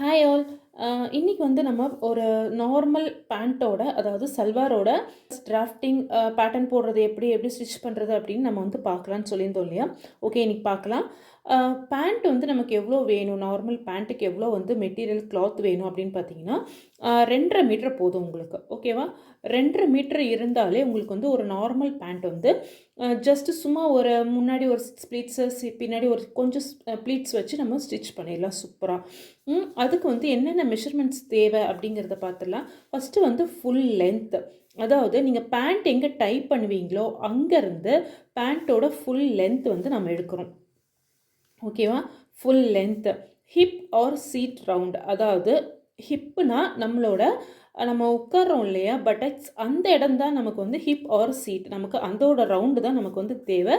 Hi all. இன்னைக்கு வந்து நம்ம ஒரு நார்மல் பேண்ட்டோட அதாவது சல்வாரோட டிராஃப்டிங் பேட்டர்ன் போடுறது எப்படி எப்படி ஸ்டிச் பண்ணுறது அப்படின்னு நம்ம வந்து பார்க்கலான்னு சொல்லியிருந்தோம் இல்லையா? ஓகே, இன்னைக்கு பார்க்கலாம். பேண்ட் வந்து நமக்கு எவ்வளோ வேணும், நார்மல் பேண்ட்டுக்கு எவ்வளோ வந்து மெட்டீரியல் கிளாத் வேணும் அப்படின்னு பார்த்தீங்கன்னா 2.5 மீட்டர் போதும் உங்களுக்கு. ஓகேவா? 2.5 மீட்டர் இருந்தாலே உங்களுக்கு வந்து ஒரு நார்மல் பேண்ட் வந்து ஜஸ்ட்டு சும்மா ஒரு முன்னாடி ஒரு 6 ப்ளீட்ஸஸ் பின்னாடி ஒரு கொஞ்சம் ப்ளீட்ஸ் வச்சு நம்ம ஸ்டிச் பண்ணிடலாம் சூப்பராக. அதுக்கு வந்து என்னென்ன மெஷர்மெண்ட்ஸ் தேவை அப்படிங்கிறத பார்த்துடலாம். ஃபஸ்ட்டு வந்து ஃபுல் லென்த், அதாவது நீங்கள் பேண்ட் எங்கே டைப் பண்ணுவீங்களோ அங்கேருந்து பேண்ட்டோட ஃபுல் லென்த் வந்து நம்ம எடுக்கிறோம். ஓகேவா? Full length. Hip or seat round, அதாவது ஹிப்புனா நம்மளோட நம்ம உட்கார்றோம் இல்லையா பட்டக்ஸ், அந்த இடம் தான் நமக்கு வந்து ஹிப் ஆர் சீட், நமக்கு அதோட ரவுண்டு தான் நமக்கு வந்து தேவை.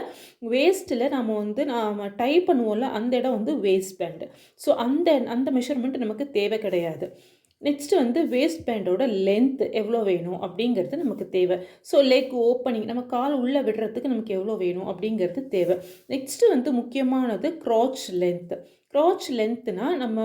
வேஸ்ட்டில் நம்ம வந்து நாம் டை பண்ணுவோம்ல அந்த இடம் வந்து வேஸ்ட் பேண்டு. ஸோ அந்த அந்த மெஷர்மெண்ட் நமக்கு தேவை கிடையாது. நெக்ஸ்ட்டு வந்து வேஸ்ட் பேண்டோட லென்த் எவ்வளோ வேணும் அப்படிங்கிறது நமக்கு தேவை. ஸோ லெக் ஓப்பனிங், நம்ம கால் உள்ளே விடுறதுக்கு நமக்கு எவ்வளோ வேணும் அப்படிங்கிறது தேவை. நெக்ஸ்ட்டு வந்து முக்கியமானது க்ராச் லென்த்து. க்ராச் லென்த்துனா நம்ம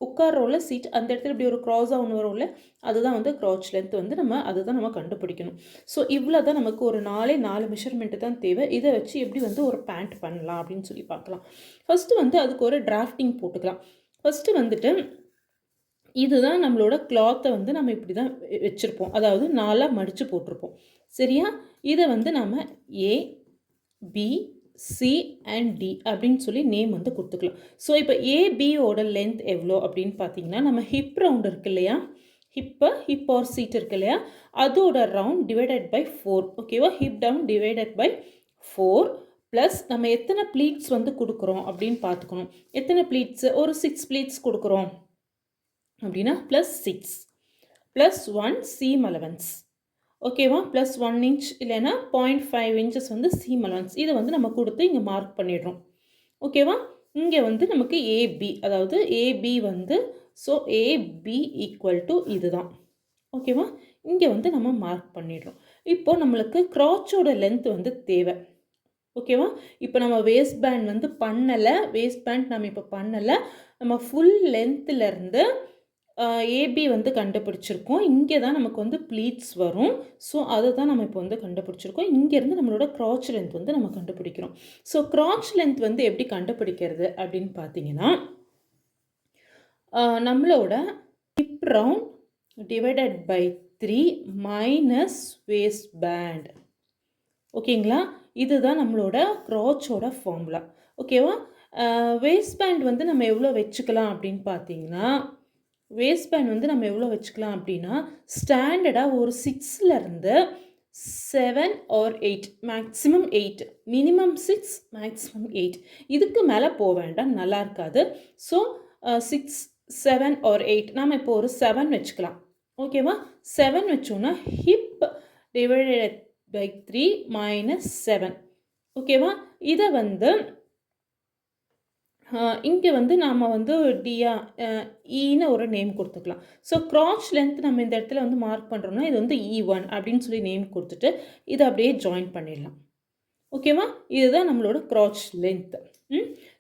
உட்காரோல சீட் அந்த இடத்துல இப்படி ஒரு க்ராஸாக ஒன்று வரும்ல, அதுதான் வந்து க்ராச் லென்த் வந்து அதுதான் நம்ம கண்டுபிடிக்கணும். ஸோ இவ்வளோ தான் நமக்கு ஒரு 4 மெஷர்மெண்ட்டு தான் தேவை. இதை வச்சு எப்படி வந்து ஒரு பேண்ட் பண்ணலாம் அப்படின்னு சொல்லி பார்க்கலாம். ஃபஸ்ட்டு வந்து அதுக்கு ஒரு டிராஃப்டிங் போட்டுக்கலாம். ஃபஸ்ட்டு வந்துட்டு இதுதான் நம்மளோட கிளாத்தை வந்து நம்ம இப்படி தான் வச்சுருப்போம், அதாவது 4ஆக மடித்து போட்டிருப்போம். சரியா? இதை வந்து நம்ம ஏ, பி, சி அண்ட் டி அப்படின்னு சொல்லி நேம் வந்து கொடுத்துக்கலாம். ஸோ இப்போ ஏபியோட லென்த் எவ்வளோ அப்படின்னு பார்த்தீங்கன்னா, நம்ம ஹிப் ரவுண்ட் இருக்கு இல்லையா, ஹிப் ஆர் சீட் இருக்கு இல்லையா, அதோட ரவுண்ட் டிவைடட் பை 4. ஓகேவா? Hip down divided by 4 plus நம்ம எத்தனை ப்ளீட்ஸ் வந்து கொடுக்குறோம் அப்படின்னு பார்த்துக்கணும். எத்தனை ப்ளீட்ஸு? ஒரு 6 ப்ளீட்ஸ் கொடுக்குறோம் அப்படின்னா ப்ளஸ் 6 ப்ளஸ் 1 சீம் அலவன்ஸ். ஓகேவா? ப்ளஸ் 1 இன்ச் இல்லைன்னா 0.5 இன்ச்சஸ் வந்து சீம் அலவன்ஸ். இதை வந்து நம்ம கொடுத்து இங்கே மார்க் பண்ணிடுறோம். ஓகேவா? இங்கே வந்து நமக்கு ஏபி, அதாவது ஏபி வந்து ஸோ ஏபி ஈக்குவல் டு இதுதான். ஓகேவா? இங்கே வந்து நம்ம மார்க் பண்ணிடுறோம். இப்போது நம்மளுக்கு க்ராச்சோட லென்த் வந்து தேவை. ஓகேவா? இப்போ நம்ம வேஸ்ட் பேண்ட் வந்து பண்ணலை, வேஸ்ட் பேண்ட் நம்ம இப்போ பண்ணலை. நம்ம ஃபுல் லென்த்துலேருந்து ஏபி வந்து கண்டுபிடிச்சிருக்கோம். இங்கே தான் நமக்கு வந்து ப்ளீட்ஸ் வரும். ஸோ அதை தான் நம்ம இப்போ வந்து கண்டுபிடிச்சிருக்கோம். இங்கேருந்து நம்மளோட க்ராச் லென்த் வந்து நம்ம கண்டுபிடிக்கிறோம். ஸோ க்ராச் லென்த் வந்து எப்படி கண்டுபிடிக்கிறது அப்படின்னு பார்த்தீங்கன்னா, நம்மளோட hip round divided by 3 minus waist band. ஓகேங்களா? இதுதான் நம்மளோட க்ராச்சோட ஃபார்முலா. ஓகேவா? வேஸ்ட் பேண்ட் வந்து நம்ம எவ்வளோ வச்சுக்கலாம் அப்படின்னு பார்த்தீங்கன்னா, வேஸ்ட் பேண்ட் வந்து நம்ம எவ்வளோ வச்சுக்கலாம் அப்படின்னா, ஸ்டாண்டர்டாக ஒரு 6லேருந்து 7 ஆர் 8, மேக்ஸிமம் 8, மினிமம் 6, மேக்ஸிமம் 8. இதுக்கு மேலே போக வேண்டாம், நல்லா இருக்காது. ஸோ 6, 7 ஆர் 8, நாம் இப்போ ஒரு 7 வச்சுக்கலாம். ஓகேவா? 7 வச்சோன்னா ஹிப் டிவைடட் பை 3 மைனஸ் 7. ஓகேவா? இதை வந்து இங்கே வந்து நாம் வந்து டியா ஈன்னு ஒரு நேம் கொடுத்துக்கலாம். ஸோ க்ராச் லென்த் நம்ம இந்த இடத்துல வந்து மார்க் பண்ணுறோம்னா இது வந்து E1 அப்படின்னு சொல்லி நேம் கொடுத்துட்டு இதை அப்படியே ஜாயின் பண்ணிடலாம். ஓகேவா? இதுதான் நம்மளோட க்ராச் லென்த்.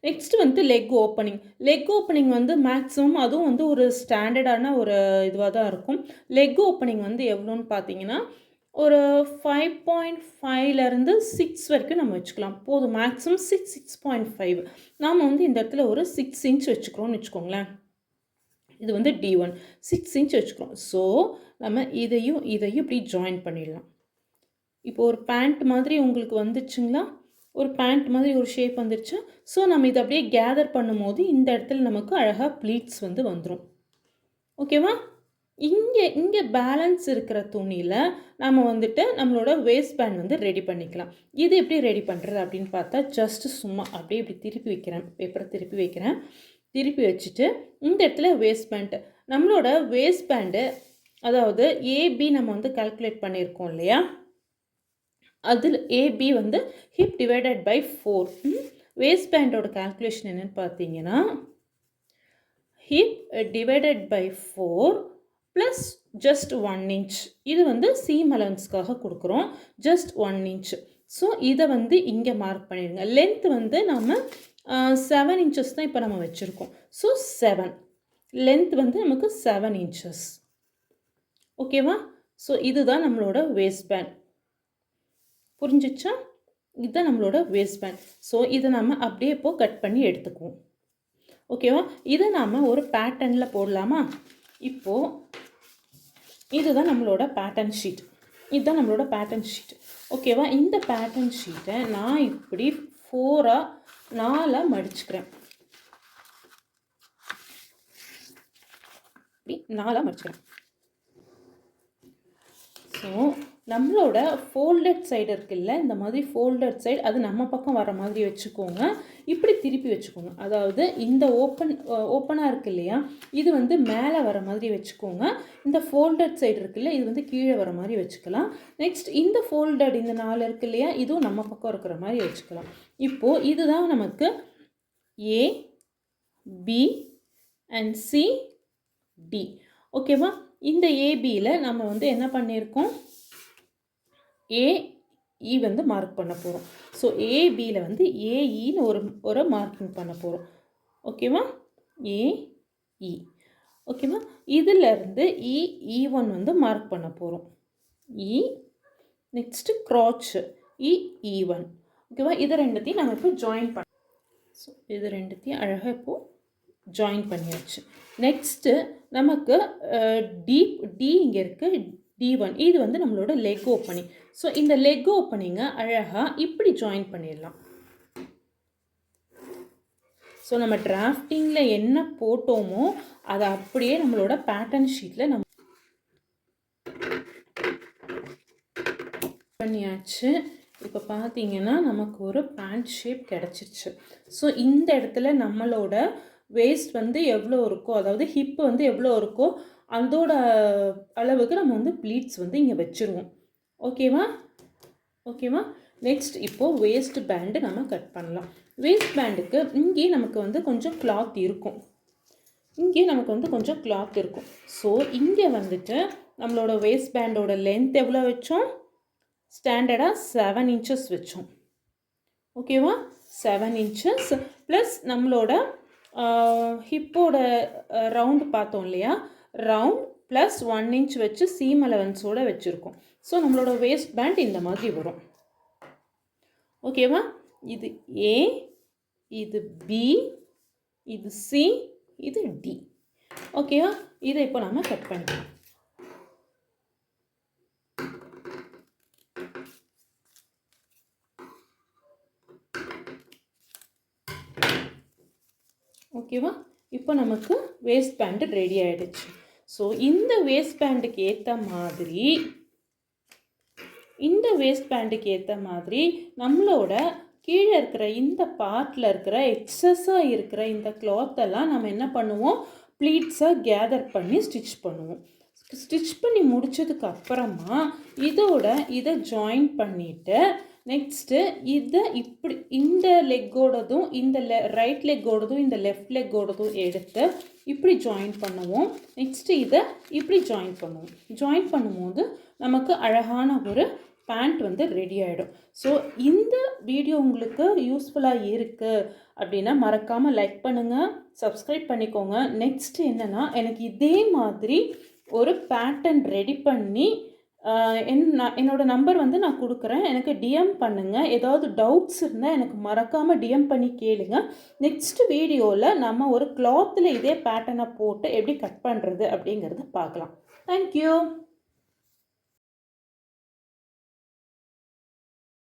நெக்ஸ்ட் வந்து லெக் ஓப்பனிங். லெக் ஓப்பனிங் வந்து மேக்ஸிமம் அதுவும் வந்து ஒரு ஸ்டாண்டர்டான ஒரு இதுவாக தான் இருக்கும். லெக் ஓப்பனிங் வந்து எவ்வளோன்னு பார்த்தீங்கன்னா, ஒரு 5.5லேருந்து 6 வரைக்கும் நம்ம வச்சுக்கலாம். போதும், மேக்ஸிமம் 6, 6.5. நாம் வந்து இந்த இடத்துல ஒரு 6 இன்ச் வச்சுக்கிறோம்னு வச்சுக்கோங்களேன். இது வந்து D1 6 இன்ச் வச்சுக்கிறோம். ஸோ நம்ம இதையும் இப்படி ஜாயின் பண்ணிடலாம். இப்போ ஒரு பேண்ட் மாதிரி உங்களுக்கு வந்துச்சுங்களா? ஒரு பேண்ட் மாதிரி ஒரு ஷேப் வந்துருச்சு. ஸோ நம்ம இதை அப்படியே கேதர் பண்ணும்போது இந்த இடத்துல நமக்கு அழகாக ப்ளீட்ஸ் வந்து வந்துடும். ஓகேவா? இங்கே பேலன்ஸ் இருக்கிற துணியில் நம்ம வந்துட்டு நம்மளோட வேஸ்ட் பேண்ட் வந்து ரெடி பண்ணிக்கலாம். இது எப்படி ரெடி பண்ணுறது அப்படின்னு பார்த்தா, ஜஸ்ட்டு சும்மா அப்படியே இப்படி திருப்பி வைக்கிறேன், பேப்பரை திருப்பி வைக்கிறேன். திருப்பி வச்சுட்டு இந்த இடத்துல வேஸ்ட் பேண்ட்டு, நம்மளோட வேஸ்ட் பேண்டு அதாவது ஏபி நம்ம வந்து கால்குலேட் பண்ணியிருக்கோம் இல்லையா, அதில் ஏபி வந்து ஹிப் டிவைடட் பை 4. வேஸ்ட் பேண்டோட கால்குலேஷன் என்னென்னு பார்த்தீங்கன்னா, hip divided by 4 plus just 1 inch. இது வந்து சீம் அலவன்ஸ்க்காக கொடுக்குறோம், ஜஸ்ட் 1 இன்ச். ஸோ இதை வந்து இங்கே மார்க் பண்ணிடுங்க. லென்த் வந்து நம்ம 7 இன்ச்சஸ் தான் இப்போ நம்ம வச்சுருக்கோம். ஸோ 7. லென்த் வந்து நமக்கு 7 இன்ச்சஸ். ஓகேவா? ஸோ இதுதான் நம்மளோட வேஸ்ட் பேண்ட். புரிஞ்சிச்சா? இதுதான் நம்மளோட வேஸ்ட் பேண்ட். ஸோ இதை நம்ம அப்படியே இப்போ கட் பண்ணி எடுத்துக்குவோம். ஓகேவா? இதை நாம் ஒரு பேட்டர்னில் போடலாமா? இப்போது இதுதான் நம்மளோட பேட்டர்ன் ஷீட். இதுதான் நம்மளோட பேட்டர்ன் ஷீட். ஓகேவா? இந்த பேட்டர்ன் ஷீட்டை நான் இப்படி 4 மடிச்சுக்கிறேன். இப்படி 4 மடிச்சுக்கிறேன். ஸோ நம்மளோட ஃபோல்டட் சைடு இருக்குல்ல, இந்த மாதிரி ஃபோல்டட் சைடு அது நம்ம பக்கம் வர மாதிரி வச்சுக்கோங்க. இப்படி திருப்பி வச்சுக்கோங்க. அதாவது இந்த ஓப்பனாக இருக்கு இல்லையா, இது வந்து மேலே வர மாதிரி வச்சுக்கோங்க. இந்த ஃபோல்டட் சைடு இருக்குல்ல, இது வந்து கீழே வர மாதிரி வச்சுக்கலாம். நெக்ஸ்ட் இந்த ஃபோல்டட் இந்த 4 இருக்கு இல்லையா, இதுவும் நம்ம பக்கம் இருக்கிற மாதிரி வச்சுக்கலாம். இப்போது இதுதான் நமக்கு ஏ, பி அண்ட் சி, டி. ஓகேவா? இந்த ஏபியில் நம்ம வந்து என்ன பண்ணியிருக்கோம், ஏஇ வந்து மார்க் பண்ண போகிறோம். ஸோ ஏபியில் வந்து ஏஇன்னு ஒரு மார்க்கிங் பண்ண போகிறோம். ஓகேவா? ஏஇ. ஓகேவா? இதிலேருந்து இ1 வந்து மார்க் பண்ண போகிறோம். இ நெக்ஸ்ட்டு க்ராட்சு இ1. ஓகேவா? இது ரெண்டுத்தையும் நம்ம இப்போ ஜாயின் பண்ண. ஸோ இது ரெண்டுத்தையும் அழகாக இப்போது ஜாயின் பண்ணியாச்சு. நெக்ஸ்ட்டு நமக்கு டி இங்கே இருக்குது, D1. இது வந்து நம்மளோட லெக் ஓப்பனிங். ஸோ இந்த லெக் ஓப்பனிங்கை அழகாக இப்படி ஜாயின் பண்ணிடலாம். ஸோ நம்ம டிராஃப்டிங்கில் என்ன போட்டோமோ அதை அப்படியே நம்மளோட பேட்டர்ன் ஷீட்டில் நம்ம பண்ணியாச்சு. இப்போ பார்த்தீங்கன்னா நமக்கு ஒரு பேண்ட் ஷேப் கிடச்சிருச்சு. ஸோ இந்த இடத்துல நம்மளோட வேஸ்ட் வந்து எவ்வளோ இருக்கோ, அதாவது ஹிப்பு வந்து எவ்வளோ இருக்கோ அதோட அளவுக்கு நம்ம வந்து ப்ளீட்ஸ் வந்து இங்கே வச்சுருவோம். ஓகேவா? ஓகேவா? நெக்ஸ்ட் இப்போது வேஸ்ட் பேண்டு நம்ம கட் பண்ணலாம். வேஸ்ட் பேண்டுக்கு இங்கே நமக்கு வந்து கொஞ்சம் கிளாத் இருக்கும். இங்கே நமக்கு வந்து கொஞ்சம் கிளாத் இருக்கும். ஸோ இங்கே வந்துட்டு நம்மளோட வேஸ்ட் பேண்டோட லென்த் எவ்வளோ வச்சோம், ஸ்டாண்டர்டாக 7 இன்ச்சஸ் வச்சோம். ஓகேவா? 7 இன்ச்சஸ் ப்ளஸ் நம்மளோட ஹிப்போட ரவுண்டு பார்த்தோம் இல்லையா, ரவுண்ட் ப்ளஸ் 1 இன்ச் வச்சு சீம் அலவன்ஸோடு வச்சுருக்கோம். ஸோ நம்மளோட வேஸ்ட் பேண்ட் இந்த மாதிரி வரும். ஓகேவா? இது ஏ, இது பி, இது சி, இது டி. ஓகேவா? இதை இப்போ நம்ம கட் பண்ணிக்கலாம். ஓகேவா? இப்போ நமக்கு வேஸ்ட் பேண்ட் ரெடி ஆகிடுச்சு. ஸோ இந்த வேஸ்ட் பேண்டுக்கு ஏற்ற மாதிரி நம்மளோட கீழே இருக்கிற இந்த பார்ட்டில் இருக்கிற எக்ஸஸாக இருக்கிற இந்த கிளாத்தெல்லாம் நம்ம என்ன பண்ணுவோம், ப்ளீட்ஸாக கேதர் பண்ணி ஸ்டிச் பண்ணுவோம். ஸ்டிச் பண்ணி முடித்ததுக்கு அப்புறமா இதை ஜாயின் பண்ணிவிட்டு நெக்ஸ்ட்டு இதை இப்படி இந்த லெக்கோடதும் இந்த ரைட் லெக்கோடதும் இந்த லெஃப்ட் லெக்கோடதும் எடுத்து இப்படி ஜாயின் பண்ணுவோம். நெக்ஸ்ட்டு இதை இப்படி ஜாயின் பண்ணுவோம். ஜாயின் பண்ணும்போது நமக்கு அழகான ஒரு பேண்ட் வந்து ரெடி ஆகிடும். ஸோ இந்த வீடியோ உங்களுக்கு யூஸ்ஃபுல்லாக இருக்குது அப்படின்னா மறக்காமல் லைக் பண்ணுங்கள், சப்ஸ்கிரைப் பண்ணிக்கோங்க. நெக்ஸ்ட் என்னென்னா, எனக்கு இதே மாதிரி ஒரு பேட்டர்ன் ரெடி பண்ணி என்னோட நம்பர் வந்து நான் கொடுக்குறேன், எனக்கு டிஎம் பண்ணுங்கள். ஏதாவது டவுட்ஸ் இருந்தால் எனக்கு மறக்காமல் டிஎம் பண்ணி கேளுங்க. நெக்ஸ்ட் வீடியோவில் நம்ம ஒரு கிளாத்தில் இதே பேட்டர்னை போட்டு எப்படி கட் பண்ணுறது அப்படிங்கிறத பார்க்கலாம். தேங்க்யூ.